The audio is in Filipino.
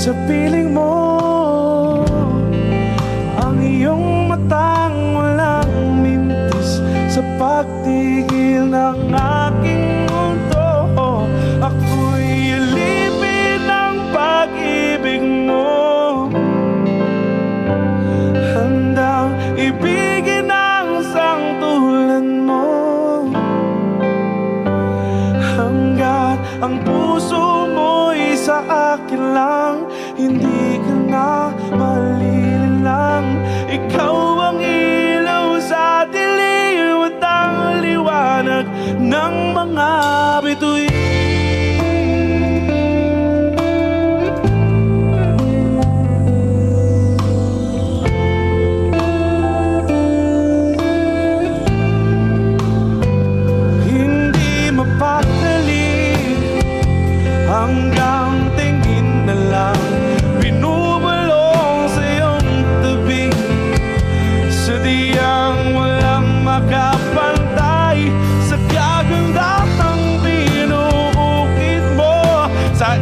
sa piling mo. Ang iyong matang walang mintis sa pagtigil ng aking mundo. Ako'y alipin ng pag-ibig mo, handang ibigin ang sangtulan mo. Hanggat ang puso mo'y sa akin lang, hindi ka na malilang. Ikaw ang ilaw sa dilim at ang liwanag ng mga bituin. Hindi mapakali hanggang tingin na lang, binubulong sa iyong tabi, sa diyang walang makapantay, sa kagandahang binuukit mo sa